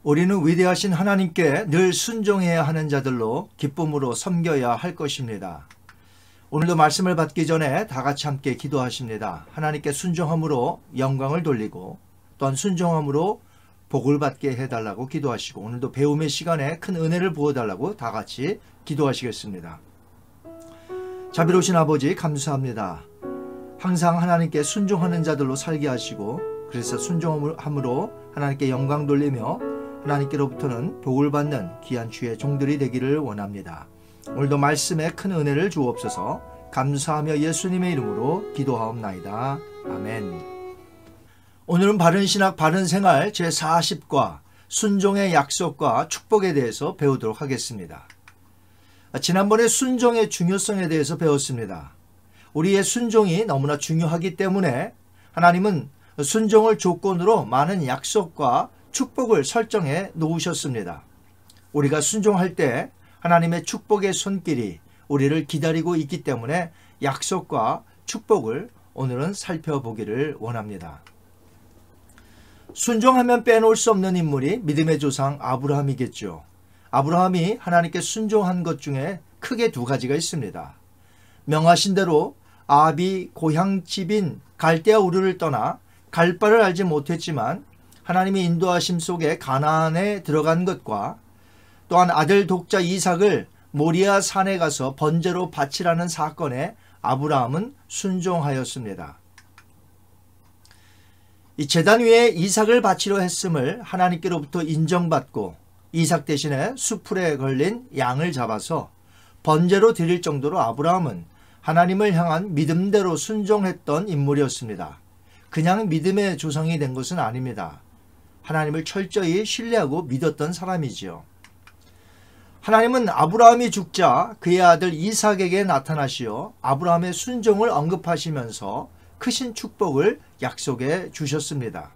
우리는 위대하신 하나님께 늘 순종해야 하는 자들로 기쁨으로 섬겨야 할 것입니다. 오늘도 말씀을 받기 전에 다 같이 함께 기도하십니다. 하나님께 순종함으로 영광을 돌리고 또한 순종함으로 복을 받게 해달라고 기도하시고 오늘도 배움의 시간에 큰 은혜를 부어달라고 다 같이 기도하시겠습니다. 자비로우신 아버지 감사합니다. 항상 하나님께 순종하는 자들로 살게 하시고 그래서 순종함으로 하나님께 영광 돌리며 하나님께로부터는 복을 받는 귀한 주의 종들이 되기를 원합니다. 오늘도 말씀에 큰 은혜를 주옵소서. 감사하며 예수님의 이름으로 기도하옵나이다. 아멘. 오늘은 바른신학 바른생활 제40과 순종의 약속과 축복에 대해서 배우도록 하겠습니다. 지난번에 순종의 중요성에 대해서 배웠습니다. 우리의 순종이 너무나 중요하기 때문에 하나님은 순종을 조건으로 많은 약속과 축복을 설정해 놓으셨습니다. 우리가 순종할 때 하나님의 축복의 손길이 우리를 기다리고 있기 때문에 약속과 축복을 오늘은 살펴보기를 원합니다. 순종하면 빼놓을 수 없는 인물이 믿음의 조상 아브라함이겠죠. 아브라함이 하나님께 순종한 것 중에 크게 두 가지가 있습니다. 명하신 대로 아비 고향집인 갈대아 우르를 떠나 갈 바를 알지 못했지만 하나님의 인도하심 속에 가나안에 들어간 것과 또한 아들 독자 이삭을 모리아 산에 가서 번제로 바치라는 사건에 아브라함은 순종하였습니다. 이 제단 위에 이삭을 바치려 했음을 하나님께로부터 인정받고 이삭 대신에 수풀에 걸린 양을 잡아서 번제로 드릴 정도로 아브라함은 하나님을 향한 믿음대로 순종했던 인물이었습니다. 그냥 믿음의 조상이 된 것은 아닙니다. 하나님을 철저히 신뢰하고 믿었던 사람이지요. 하나님은 아브라함이 죽자 그의 아들 이삭에게 나타나시어 아브라함의 순종을 언급하시면서 크신 축복을 약속해 주셨습니다.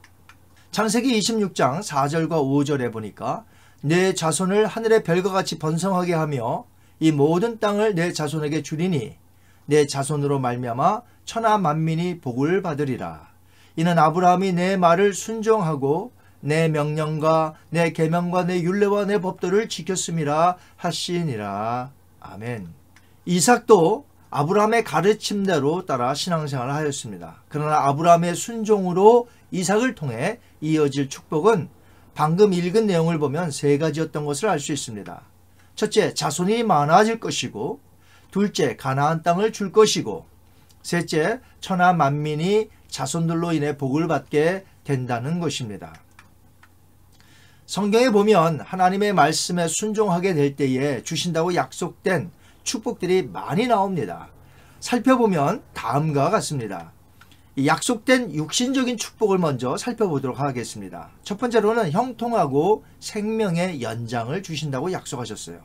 창세기 26장 4절과 5절에 보니까 내 자손을 하늘의 별과 같이 번성하게 하며 이 모든 땅을 내 자손에게 주리니 내 자손으로 말미암아 천하 만민이 복을 받으리라. 이는 아브라함이 내 말을 순종하고 내 명령과 내 계명과 내 율례와 내 법도를 지켰음이라 하시니라. 아멘. 이삭도 아브라함의 가르침대로 따라 신앙생활을 하였습니다. 그러나 아브라함의 순종으로 이삭을 통해 이어질 축복은 방금 읽은 내용을 보면 세 가지였던 것을 알 수 있습니다. 첫째, 자손이 많아질 것이고, 둘째, 가나안 땅을 줄 것이고, 셋째, 천하 만민이 자손들로 인해 복을 받게 된다는 것입니다. 성경에 보면 하나님의 말씀에 순종하게 될 때에 주신다고 약속된 축복들이 많이 나옵니다. 살펴보면 다음과 같습니다. 이 약속된 육신적인 축복을 먼저 살펴보도록 하겠습니다. 첫 번째로는 형통하고 생명의 연장을 주신다고 약속하셨어요.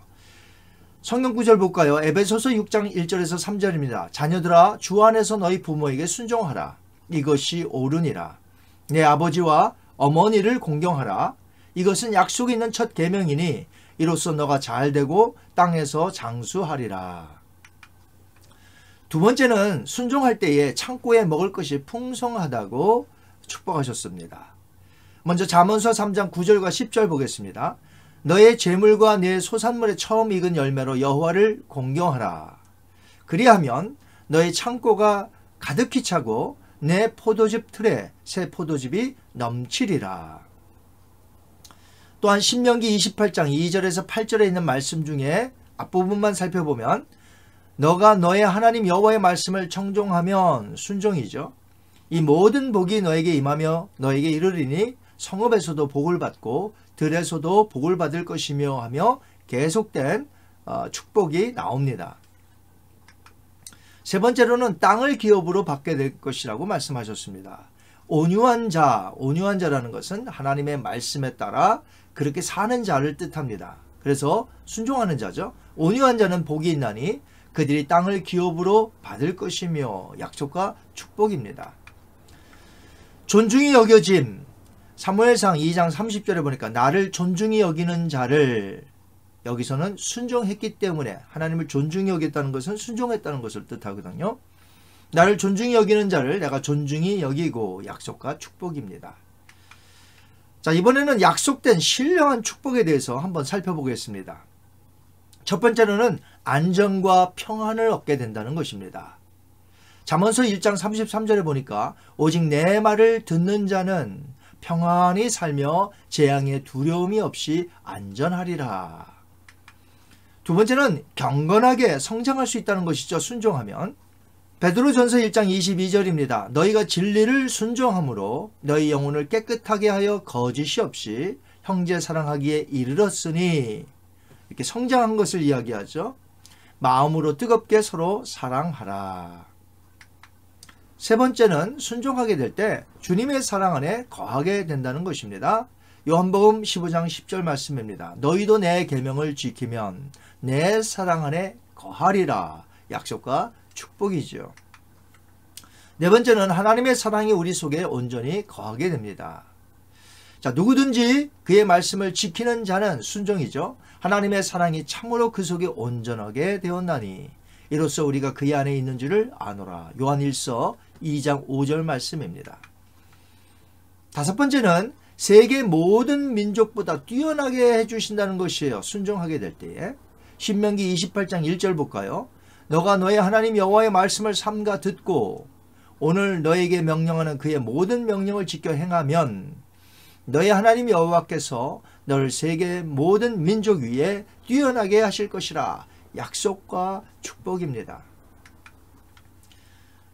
성경 구절 볼까요? 에베소서 6장 1절에서 3절입니다. 자녀들아 주 안에서 너희 부모에게 순종하라. 이것이 옳으니라. 내 아버지와 어머니를 공경하라. 이것은 약속이 있는 첫 계명이니 이로써 너가 잘되고 땅에서 장수하리라. 두 번째는 순종할 때에 창고에 먹을 것이 풍성하다고 축복하셨습니다. 먼저 잠언서 3장 9절과 10절 보겠습니다. 너의 재물과 내 소산물의 처음 익은 열매로 여호와를 공경하라. 그리하면 너의 창고가 가득히 차고 내 포도즙 틀에 새 포도즙이 넘치리라. 또한 신명기 28장 2절에서 8절에 있는 말씀 중에 앞부분만 살펴보면 너가 너의 하나님 여호와의 말씀을 청종하면 순종이죠. 이 모든 복이 너에게 임하며 너에게 이르리니 성읍에서도 복을 받고 들에서도 복을 받을 것이며 하며 계속된 축복이 나옵니다. 세 번째로는 땅을 기업으로 받게 될 것이라고 말씀하셨습니다. 온유한 자라는 것은 하나님의 말씀에 따라 그렇게 사는 자를 뜻합니다. 그래서 순종하는 자죠. 온유한 자는 복이 있나니 그들이 땅을 기업으로 받을 것이며 약속과 축복입니다. 존중이 여겨짐. 사무엘상 2장 30절에 보니까 나를 존중히 여기는 자를, 여기서는 순종했기 때문에 하나님을 존중히 여겼다는 것은 순종했다는 것을 뜻하거든요. 나를 존중히 여기는 자를 내가 존중히 여기고 약속과 축복입니다. 자, 이번에는 약속된 신령한 축복에 대해서 한번 살펴보겠습니다. 첫 번째로는 안정과 평안을 얻게 된다는 것입니다. 잠언서 1장 33절에 보니까 오직 내 말을 듣는 자는 평안히 살며 재앙의 두려움이 없이 안전하리라. 두 번째는 경건하게 성장할 수 있다는 것이죠. 순종하면. 베드로전서 1장 22절입니다. 너희가 진리를 순종함으로 너희 영혼을 깨끗하게 하여 거짓이 없이 형제 사랑하기에 이르렀으니, 이렇게 성장한 것을 이야기하죠. 마음으로 뜨겁게 서로 사랑하라. 세 번째는 순종하게 될 때 주님의 사랑 안에 거하게 된다는 것입니다. 요한복음 15장 10절 말씀입니다. 너희도 내 계명을 지키면 내 사랑 안에 거하리라. 약속과 축복이죠. 네 번째는 하나님의 사랑이 우리 속에 온전히 거하게 됩니다. 자, 누구든지 그의 말씀을 지키는 자는 순종이죠. 하나님의 사랑이 참으로 그 속에 온전하게 되었나니 이로써 우리가 그의 안에 있는 줄을 아노라. 요한일서 2장 5절 말씀입니다. 다섯 번째는 세계 모든 민족보다 뛰어나게 해주신다는 것이에요. 순종하게 될 때에. 신명기 28장 1절 볼까요? 너가 너의 하나님 여호와의 말씀을 삼가 듣고 오늘 너에게 명령하는 그의 모든 명령을 지켜 행하면 너의 하나님 여호와께서 너를 세계 모든 민족 위에 뛰어나게 하실 것이라. 약속과 축복입니다.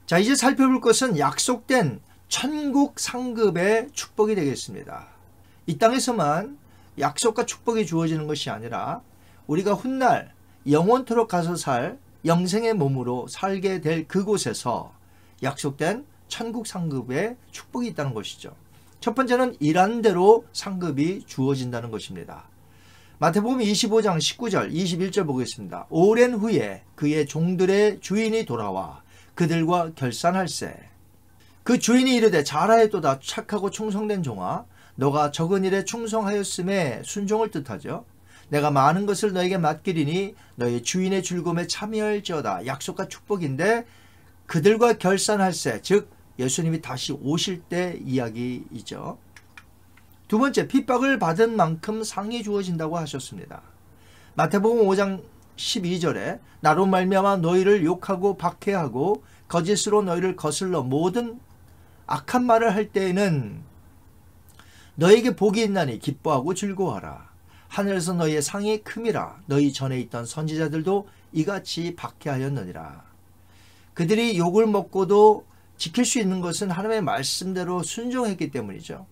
자, 이제 살펴볼 것은 약속된 천국 상급의 축복이 되겠습니다. 이 땅에서만 약속과 축복이 주어지는 것이 아니라 우리가 훗날 영원토록 가서 살 영생의 몸으로 살게 될 그곳에서 약속된 천국 상급의 축복이 있다는 것이죠. 첫 번째는 일한 대로 상급이 주어진다는 것입니다. 마태복음 25장 19절 21절 보겠습니다. 오랜 후에 그의 종들의 주인이 돌아와 그들과 결산할세. 그 주인이 이르되 잘하였도다 착하고 충성된 종아, 너가 적은 일에 충성하였음에 순종을 뜻하죠. 내가 많은 것을 너에게 맡기리니 너의 주인의 즐거움에 참여할지어다. 약속과 축복인데 그들과 결산할세, 즉 예수님이 다시 오실 때 이야기이죠. 두 번째, 핍박을 받은 만큼 상이 주어진다고 하셨습니다. 마태복음 5장 12절에 나로 말미암아 너희를 욕하고 박해하고 거짓으로 너희를 거슬러 모든 악한 말을 할 때에는 너에게 복이 있나니 기뻐하고 즐거워하라. 하늘에서 너희의 상이 큼이라. 너희 전에 있던 선지자들도 이같이 박해하였느니라. 그들이 욕을 먹고도 지킬 수 있는 것은 하나님의 말씀대로 순종했기 때문이죠.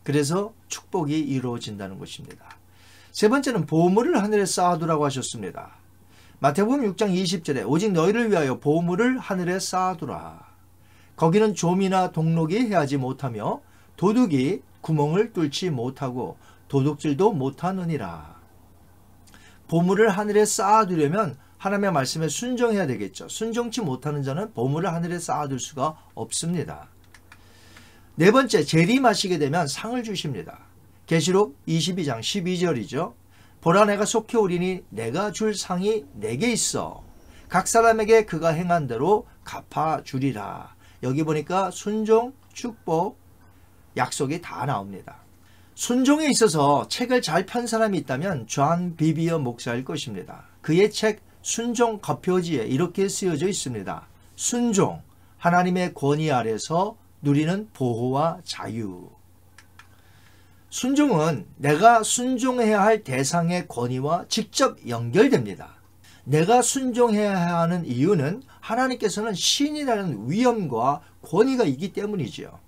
그래서 축복이 이루어진다는 것입니다. 세 번째는 보물을 하늘에 쌓아두라고 하셨습니다. 마태복음 6장 20절에 오직 너희를 위하여 보물을 하늘에 쌓아두라. 거기는 좀이나 동록이 해하지 못하며 도둑이 구멍을 뚫지 못하고 도둑질도 못하느니라. 보물을 하늘에 쌓아두려면 하나님의 말씀에 순종해야 되겠죠. 순종치 못하는 자는 보물을 하늘에 쌓아둘 수가 없습니다. 네 번째, 재림하시게 되면 상을 주십니다. 계시록 22장 12절이죠. 보라 내가 속히 오리니 내가 줄 상이 내게 있어. 각 사람에게 그가 행한 대로 갚아주리라. 여기 보니까 순종, 축복, 약속이 다 나옵니다. 순종에 있어서 책을 잘 편 사람이 있다면 존 비비어 목사일 것입니다. 그의 책 순종 겉표지에 이렇게 쓰여져 있습니다. 순종, 하나님의 권위 아래서 누리는 보호와 자유. 순종은 내가 순종해야 할 대상의 권위와 직접 연결됩니다. 내가 순종해야 하는 이유는 하나님께서는 신이라는 위엄과 권위가 있기 때문이죠.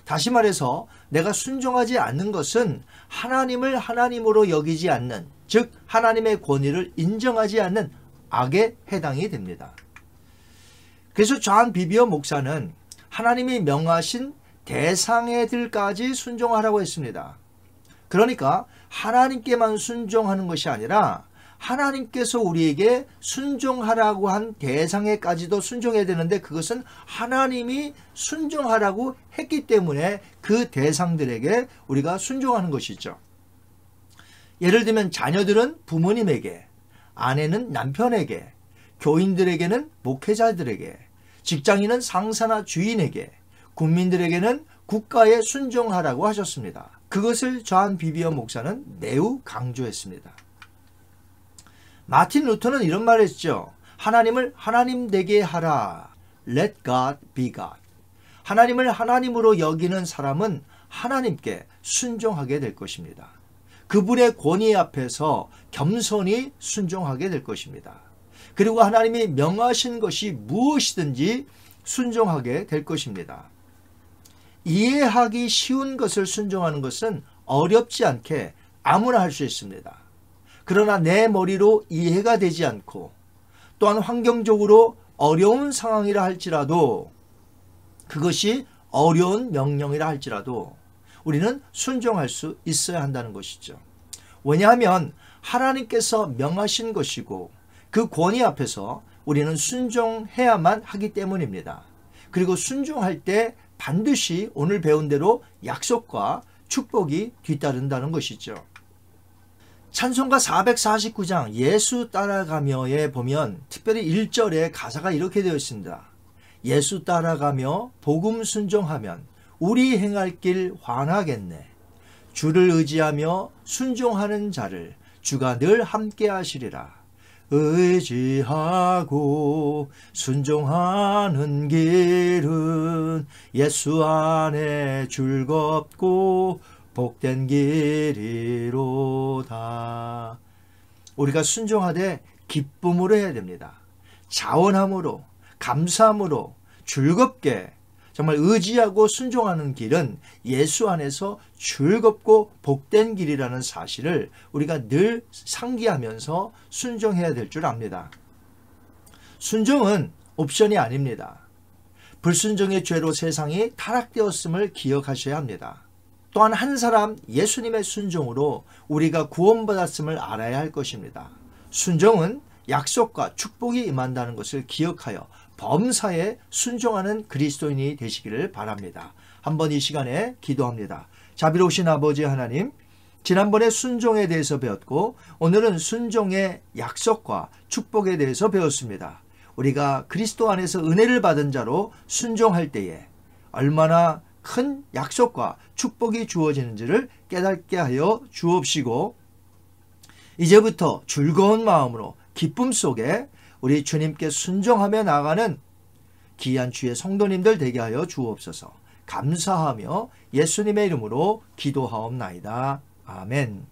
다시 말해서 내가 순종하지 않는 것은 하나님을 하나님으로 여기지 않는, 즉 하나님의 권위를 인정하지 않는 악에 해당이 됩니다. 그래서 존 비비어 목사는 하나님이 명하신 대상애들까지 순종하라고 했습니다. 그러니까 하나님께만 순종하는 것이 아니라 하나님께서 우리에게 순종하라고 한 대상에까지도 순종해야 되는데 그것은 하나님이 순종하라고 했기 때문에 그 대상들에게 우리가 순종하는 것이죠. 예를 들면 자녀들은 부모님에게, 아내는 남편에게, 교인들에게는 목회자들에게, 직장인은 상사나 주인에게, 국민들에게는 국가에 순종하라고 하셨습니다. 그것을 존 비비어 목사는 매우 강조했습니다. 마틴 루터는 이런 말을 했죠. 하나님을 하나님 되게 하라. Let God be God. 하나님을 하나님으로 여기는 사람은 하나님께 순종하게 될 것입니다. 그분의 권위 앞에서 겸손히 순종하게 될 것입니다. 그리고 하나님이 명하신 것이 무엇이든지 순종하게 될 것입니다. 이해하기 쉬운 것을 순종하는 것은 어렵지 않게 아무나 할 수 있습니다. 그러나 내 머리로 이해가 되지 않고 또한 환경적으로 어려운 상황이라 할지라도 그것이 어려운 명령이라 할지라도 우리는 순종할 수 있어야 한다는 것이죠. 왜냐하면 하나님께서 명하신 것이고 그 권위 앞에서 우리는 순종해야만 하기 때문입니다. 그리고 순종할 때 반드시 오늘 배운 대로 약속과 축복이 뒤따른다는 것이죠. 찬송가 449장 예수 따라가며에 보면 특별히 1절에 가사가 이렇게 되어 있습니다. 예수 따라가며 복음 순종하면 우리 행할 길 환하겠네. 주를 의지하며 순종하는 자를 주가 늘 함께 하시리라. 의지하고 순종하는 길은 예수 안에 즐겁고 복된 길이로다. 우리가 순종하되 기쁨으로 해야 됩니다. 자원함으로 감사함으로 즐겁게 정말 의지하고 순종하는 길은 예수 안에서 즐겁고 복된 길이라는 사실을 우리가 늘 상기하면서 순종해야 될 줄 압니다. 순종은 옵션이 아닙니다. 불순종의 죄로 세상이 타락되었음을 기억하셔야 합니다. 또한 한 사람 예수님의 순종으로 우리가 구원받았음을 알아야 할 것입니다. 순종은 약속과 축복이 임한다는 것을 기억하여 범사에 순종하는 그리스도인이 되시기를 바랍니다. 한번 이 시간에 기도합니다. 자비로우신 아버지 하나님, 지난번에 순종에 대해서 배웠고 오늘은 순종의 약속과 축복에 대해서 배웠습니다. 우리가 그리스도 안에서 은혜를 받은 자로 순종할 때에 얼마나 큰 약속과 축복이 주어지는지를 깨닫게 하여 주옵시고 이제부터 즐거운 마음으로 기쁨 속에 우리 주님께 순종하며 나아가는 귀한 주의 성도님들 되게 하여 주옵소서. 감사하며 예수님의 이름으로 기도하옵나이다. 아멘.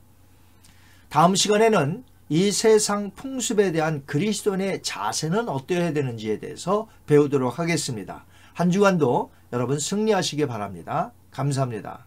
다음 시간에는 이 세상 풍습에 대한 그리스도인의 자세는 어떠해야 되는지에 대해서 배우도록 하겠습니다. 한 주간도 여러분 승리하시기 바랍니다. 감사합니다.